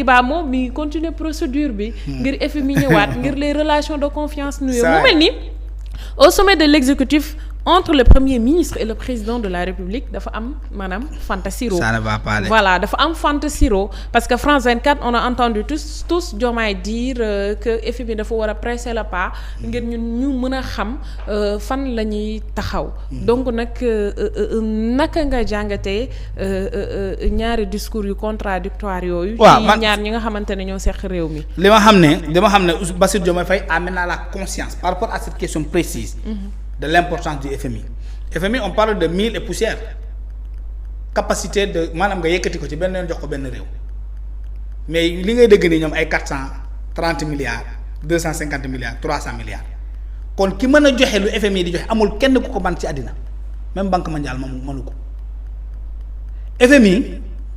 bas mot mi continuer procédure bi. ngir FMI ñëwaat ngir les relations de confiance nuyoo. mu mel ni au sommet de l'exécutif entre le premier ministre et le président de la République dafa am maanaam fantasiro. Ça ne va pas voilà dafa am fantasiro parce que France 24 on a entendu tous Diomaye dire que FMI dafa war a presser le pas ngir ñu mën a xam fan la ñuy taxaw. donc nag naka nga jàngatee ñaari discours yu contradictoire yooyu. ci ñaar ñi nga xamante ne ñoo seq réew mi. li ma xam ne Bassirou Diomaye Faye a maintenant la conscience par rapport à cette question précise. De l'importance du FMI. FMI on parle de mille et poussière capacité de maanaam nga yëkkati ko ci benn yoon jox ko benn réew mais li ngay dégg nii ñoom ay 430 milliards 250 milliards 300 milliards kon ki mën a joxe lu FMI di joxe amul kenn ku ko ban ci àddina même banque mondiale moom mënu ko FMI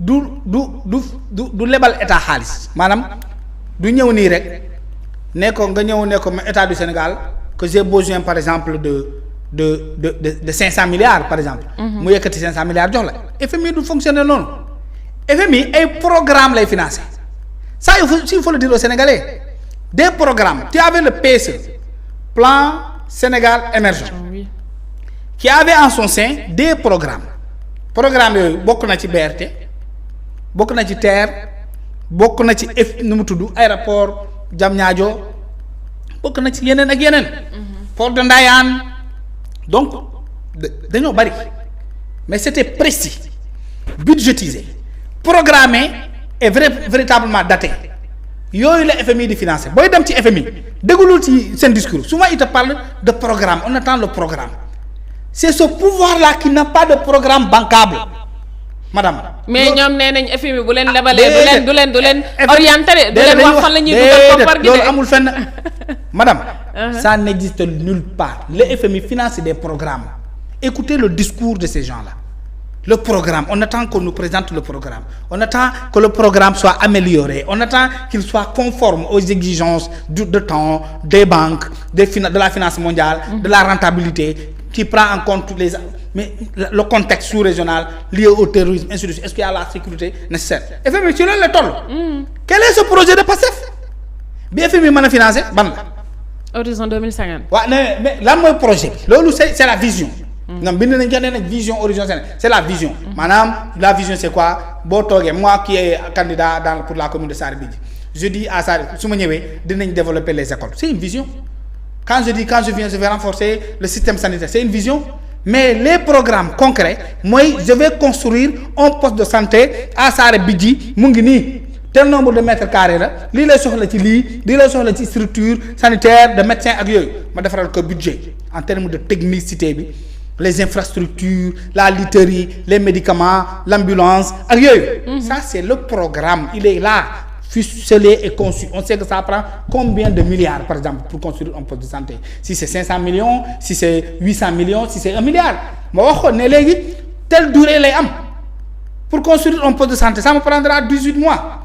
du lebal état xaalis maanaam du ñëw nii rek ne ko nga ñëw ne ko état du Sénégal. Que j'ai besoin par exemple de 500 milliards par exemple. mu yëkkati 500 milliards jox la. FMI du fonctionner noonu. FMI ay programme lay financer ça il faut le dire aux Sénégalais des programmes tu avais le PSE plan Sénégal émergent. qui avait en son sein des programmes yooyu bokk na ci BRT bokk na ci TER bokk na ci nu mu tudd aéroport Diamniadio bokk na ci yeneen ak yeneen. port de Ndayane donc dañoo bari mais c'était précis budgétisé programmé et véritablement daté yooyu la FMI di financer booy dem ci FMI déggulul ci seen discours souvent il te parle de programme on attend le programme c'est ce pouvoir-là qui n'a pas de programme bancable. madame mais ñoom nee nañ FMI bu leen lebalee du leen orienté de du leen wax fan la ñuy dugal koppar gi de loolu amul fenn madame ça n'existe nulle part le FMI finance des programmes écoutez le discours de ces gens-là le programme on attend qu'on nous présente le programme on attend que le programme soit amélioré on attend qu'il soit conforme aux exigences de temps des banques de la finance mondiale de la rentabilité qui prend en compte toutes les mais le contexte sous-régional lié au terrorisme ainsi de suite est-ce qu'il y a la sécurité nécessaire FMI ci loolu la toll. Quel est ce projet de PASTEF bi FMI mën a financer ban la. Horizon 2050. waaw mais lan mooy projet bi loolu c'est la vision. ñoom bind nañu ne vision Horizon Sénégal c'est la vision. maanaam la vision c'est quoi boo toogee moi qui est candidat pour la commune de Sarébiji je dis à Saré su ma ñëwee dinañ développer les écoles c'est une vision quand je vais renforcer le système sanitaire c'est une vision. Mais les programmes concrets mooy je vais construire un poste de santé à Sarébiji mu ngi nii tel nombre de mètres carrés la lii lay soxla ci lii lay soxla ci structure sanitaire de médecins ak yooyu ma defaral ko budget en termes de technicité bi les infrastructures la literie les médicaments l'ambulance ak yooyu. Ça c'est le programme il est là ficelé et conçu on sait que ça prend combien de milliards par exemple pour construire un poste de santé si c'est 500 millions si c'est 800 millions si c'est 1 milliard ma waxoon ne léegi telle durée lay am pour construire un poste de santé ça me prendra 18 mois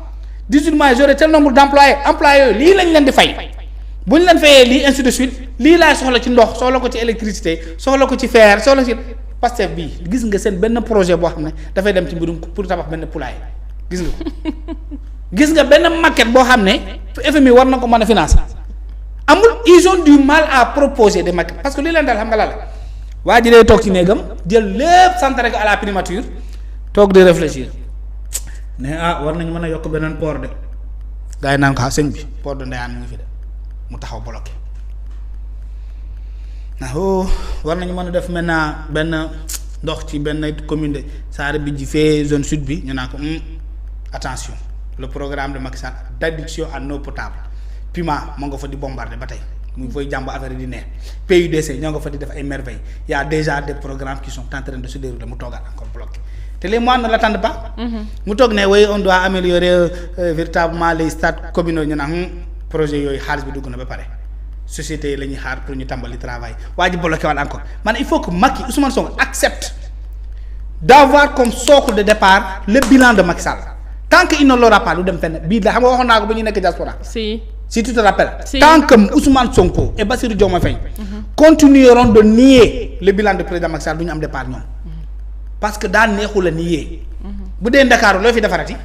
j'aurai tel nombre employés lii lañ leen di fay bu ñu leen fayee lii ainsi de suite lii laay soxla ci ndox soxla ko ci électricité soxla ko ci fer soxla ci Pastef bii gis nga seen benn projet boo xam ne dafay dem ci mbirum pour tabax benn poulailler gis nga gis nga benn maquette boo xam ne FMI war na ko mën a financer amul ils ont du mal à proposer des maquettes parce que li leen daal xam nga la waa ji day toog ci néegam jël lépp centré ko à la primature toog di réfléchir ne war nañu mën a yokk beneen port de gars yi naan ko sëñ bi port de Ndayane mu ngi fi de mu taxaw bloqué war nañu mën a def maintenant benn ndox ci benn commune de Sarébiji fee zone sud bi ñu naan ko attention le programme de Macky Sall d'adduction en eau potable Puma moo nga fa di bombarder ba tey mu ngi fay jàmb affaire yi di neex PUDC ñoo nga fa di def ay merveilles y a déjà des programmes qui sont en train de se dérouler mu toogaat encore bloqué te les mois ne l'attendent pas. mu toog ne oui on doit améliorer véritablement les stades communaux ñu naan projet yooyu xaalis bi dugg na ba pare société yi la ñuy xaar pour ñu tàmbali travail waa ji bloqué waat encore man il faut que Macky Ousmane Sonko accepte d'avoir comme socle de départ le bilan de Macky Sall. Tant qu'il ne l'aura pas du dem fenn bii la xam nga waxoon naa ko ba ñu nekk diaspora. si tu te rappelles. Tant que Ousmane Sonko et Bassirou Diomaye Faye continueront de nier le bilan de président Macky Sall du ñu am départ ñoom. parce que daa neexul a nier. bu dee Ndakaaru loo fi defarati.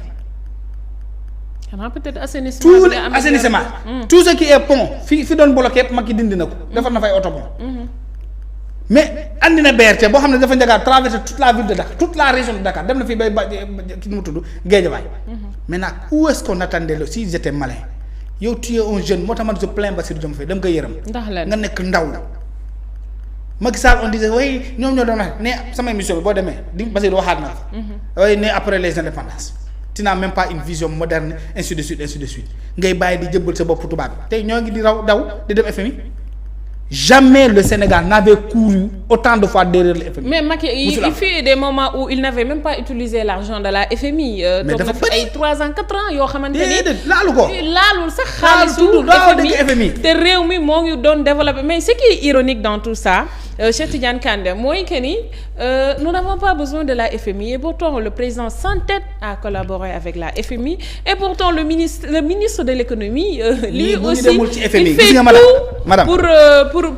xanaa peut-être assainissement. tout assainissement. Tout ce qui est pont fi doon bloqué yëpp Macky dindi na ko. defar na fay autopont. mais andi na BRT boo xam ne dafa njëkk a traverser toute la ville de Dakar toute la région de Dakar dem na fii bay ba ki nu mu tudd Guédiawaye. maintenant où est-ce qu'on attendait le s'ils étaient malins yow tu es un jeune moo tax man je plains Bassirou Diomaye Faye dama koy yërëm. ndax lan nga nekk ndaw. Macky Sall on disait oui ñoom ñoo doon wax ne sama émission bi boo demee di Bassirou waxaat na la. oui ne après les indépendances. tu n'as même pas une vision moderne ainsi de suite ngay bàyyi di jëbbal sa bopp tubaab bi tey ñoo ngi di daw di dem FMI. Jamais le Sénégal n'avait couru autant de fois derrière le FMI. mais Macky il fut des moments où il n'avait même pas utilisé l'argent de la FMI. mais dafa bëri ay 3 ans 4 ans yoo xamante ni. déedéet laalu ko laalul sax xaalisu FMI te réew mi moo ngi doon développé mais ce qui est ironique dans tout ça Cheikh Tidiane Kandé mooy que ni nous n'avons pas besoin de la FMI et pourtant le président s'entête à collaborer avec la FMI et pourtant le ministre de l'économie lui aussi il fait tout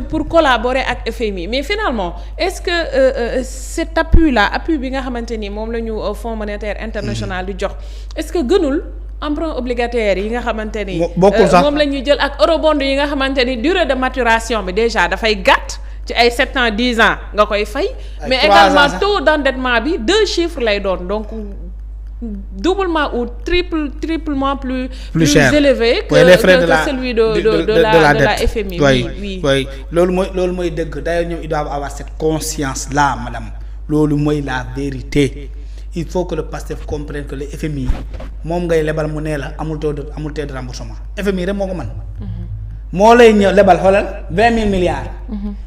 pour collaborer ak FMI mais finalement est-ce que cet appui bi nga xamante ni moom la ñu Fonds monétaire international di jox est-ce que gënul emprunt obligataire yi nga xamante ni moom la ñuy jël ak eurobond yi nga xamante ni durée de maturation bi déjà dafay gàtt ci ay 7 ans 10 ans nga koy fay mais également taux d'endettement bi 2 chiffres lay doon donc doublement ou triplement plus élevé que celui de la FMI. oui loolu mooy dëgg d'ailleurs ñoom ils doivent avoir cette conscience là madame loolu mooy la vérité il faut que le PASTEF comprenne que le FMI moom ngay lebal mu nee la amul taux de remboursement FMI rek moo ko mën. moo lay ñëw lebal xoolal 20 000 milliards.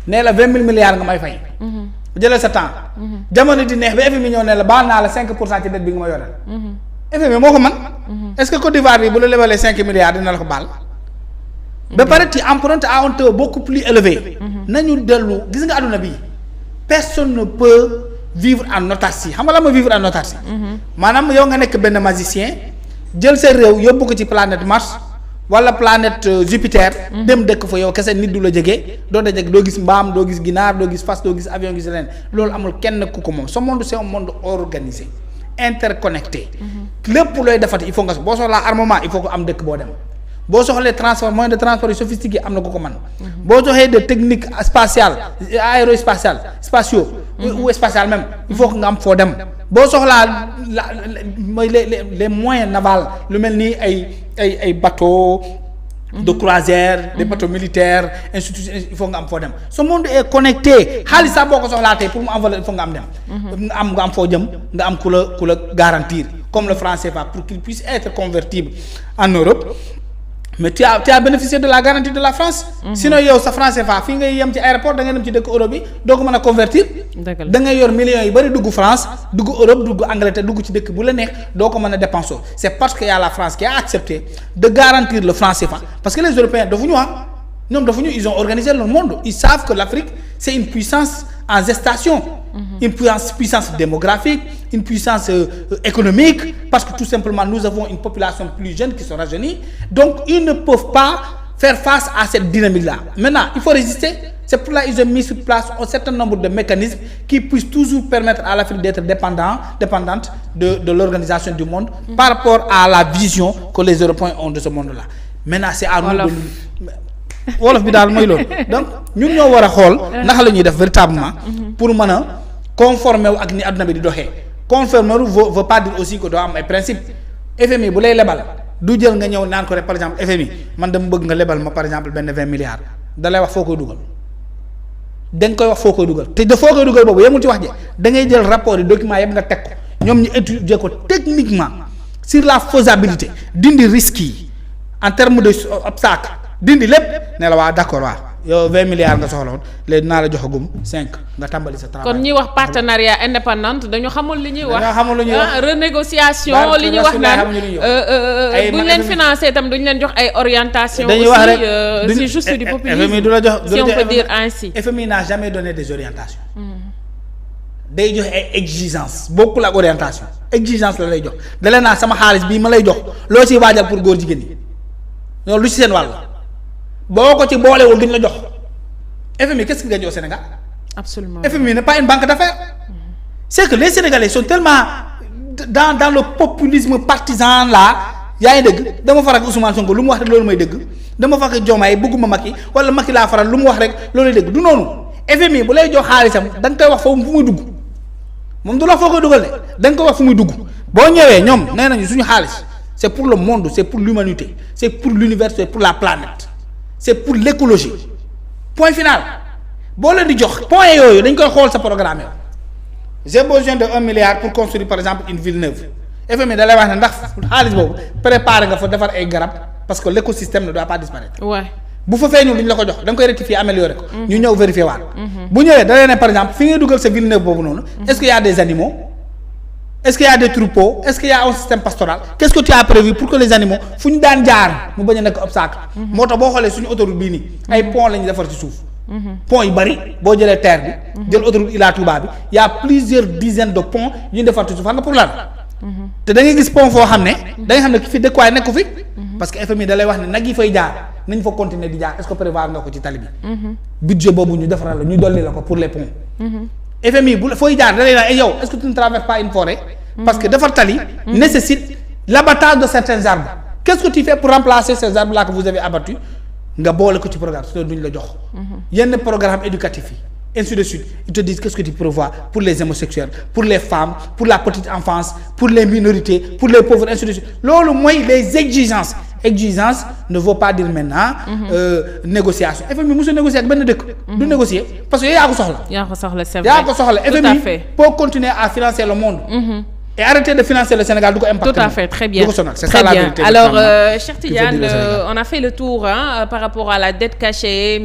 nee la 20 000 milliards nga may fay. jëlal sa temps. jamono di neex ba FMI ñëw ne la baal naa la 5% ci dette bi nga ma yoreel. FMI moo ko mën. est-ce que Côte d'Ivoire bi bu la lebalee 5 milliards dina la ko baal. ba pare tu empruntes à un taux beaucoup plus élevé. nañu dellu gis nga àdduna bi personne ne peut vivre en autarcie xam nga la ma vivre en autarcie. maanaam yow nga nekk benn magicien jël sa réew yóbbu ko ci planète Mars. wala planète Jupiter. dem dëkk fa yow kese nit du la jege doo dajeg doo gis mbaam doo gis ginaar doo gis fas doo gis avion gis leneen loolu amul kenn ku ko moom ce monde c'est un monde organisé interconnecté. lépp looy defati il faut nga boo soxlaa armement il faut que am dëkk boo dem boo soxlee transport moyen de transport yu sophistiqué am na ku ko mën. boo soxee de technique spatiale aérospatiale spatiaux. ou spatial même il faut que nga am foo dem boo soxlaa mooy les moyens navals lu mel ni ay bateaux de croisière des bateaux militaires institutions il faut nga am foo dem ce monde est connecté xaalis sax boo ko soxlaa tey pour mu am valeur il faut nga am dem nga am foo jëm nga am ku la garantir comme le franc CFA pour qu'il puisse être convertible en Europe mais tu as bénéficié de la garantie de la France. Sinon yow sa franc CFA fii ngay yem ci aéroport da ngay dem ci dëkk Europe bi doo ko mën a convertir. da ngay yor millions yu bari dugg France dugg Europe dugg Angleterre dugg ci dëkk bu la neex doo ko mën a dépenser c'est parce que y a la France qui a accepté de garantir le franc CFA parce que les Européens dafuñu ñoom dafuñu ils ont organisé le monde ils savent que l'Afrique c'est une puissance en gestation. Une puissance démographique, une puissance économique, parce que tout simplement nous avons une population plus jeune qui se rajeunit, donc ils ne peuvent pas faire face à cette dynamique-là. Maintenant, il faut résister, c'est pour là qu'ils ont mis sur place un certain nombre de mécanismes qui puissent toujours permettre à l'Afrique d'être dépendante de l'organisation du monde par rapport à la vision que les Européens ont de ce monde-là. Maintenant, c'est à nous de wolof bi daal mooy loolu donc ñun ñoo war a xool naka la ñuy def véritablement pour mën a conformer wu ak ni adduna bi di doxee conformer wu veut pas dire aussi que doo am ay principe FMI bu lay lebal du jël nga ñëw naan ko rek par exemple FMI man dama bëgg nga lebal ma par exemple benn 20 milliards da lay wax foo koy dugal da nga koy wax foo koy dugal te de foo koy dugal boobu yemul ci wax ji da ngay jël rapport yi documents yëpp nga teg ko ñoom ñu étudier ko techniquement sur la faisabilité dindi risques yi en termes de obstacle dindi lépp ne la waa d'accord waa yow 20 milliards nga soxla woon léegi dinaa la joxagum 5 nga tàmbali sa travail. kon ñuy wax partenariat indépendant dañu xamul li ñuy wax. dañoo xamul lu ñuy wax renégociation li ñuy wax naan bu ñu leen financé itam duñu leen jox ay orientation. dañuy wax rek c'est juste du populisme. FMI du la jox si on peut dire ainsi. FMI n'a jamais donné des orientations. day joxe ay exigences bokkul ak orientation exigence la lay jox dalee naa sama xaalis bii ma lay jox loo ciy waajal pour góor jigéen ñi loolu lu ci seen wàll. boo ko ci boolewul duñ la jox FMI qu'est-ce qu'il gagne au Sénégal. Absolument. FMI n'est pas une banque d'affaires. C'est que les Sénégalais sont tellement dans le populisme partisan là yaa ngi dëgg dama faral ak Ousmane Sonko lu mu wax rek loolu may dëgg dama faral ak Diomaye bëgguma Macky wala Macky laa faral lu mu wax rek loolu dëgg du noonu FMI bu lay jox xaalisam da nga koy wax foofu fu muy dugg moom du la foo koy dugal de da nga koy wax fu muy dugg boo ñëwee ñoom nee nañu suñu xaalis c'est pour le monde c'est pour l'humanité c'est pour l'univers c'est pour la planète c'est pour l'écologie point final boo leen di jox point yooyu dañ koy xool sa programme yow j'ai besoin de 1 milliard pour construire par exemple une ville neuve FMI da lay wax ne ndax xaalis boobu préparer nga fa defar ay garab parce que l'écosystème ne doit pas disparaître. Ouais. bu fa feeñul li ñu la ko jox da nga koy rectifier améliorer ko. ñu ñëw vérifier waat. bu ñëwee da lay ne par exemple fi ngay dugal sa ville neuve boobu noonu. est-ce qu'il y a des animaux est-ce qu'il y a des troupeaux est-ce qu'il y a un système pastoral qu'est-ce que tu as prévu pour que les animaux fu ñu daan jaar mu bañ a nekk obstacle. moo tax boo xoolee suñu autoroute bii nii ay pont la ñu defar ci suuf. pont yu bari boo jëlee terre bi. jël autoroute Ila Touba bi y a plusieurs dizaines de ponts yu ñu defar ci suuf xam nga pour lan. te da ngay gis pont foo xam ne. da nga xam ne ki fi dëkkuwaay nekku fi. parce que FMI da lay wax ne nag yi fay jaar nañ fa continuer di jaar est-ce que prévoir nga ko ci tali bi. budget boobu ñu defaral la ñu dolli la ko pour les ponts. FMI bu fooy jaar da lay naan yow est-ce que tu ne traverses pas une forêt. parce que defar tali. nécessite l'abattage de certains arbres. qu'est-ce que tu fais pour remplacer ces arbres là que vous avez abattus nga boole ko ci programme sinon duñ la jox. yenn programme éducatif yi. ainsi de suite ils te disent qu'est-ce que tu prévois pour les homosexuels pour les femmes pour la petite enfance pour les minorités pour les pauvres ainsi de suite loolu mooy les exigences ne veut pas dire maintenant. négociation FMI musu négocier ak benn dëkk. du négocier parce que yaa ko soxla. c'est vrai yaa ko soxla FMI pour continuer à financer le monde. Et arrêter de financer le Sénégal du ko impacter. Tout à fait, très bien. C'est ça la vérité. Alors, Cheikh Tidiane, on a fait le tour par rapport à la dette cachée.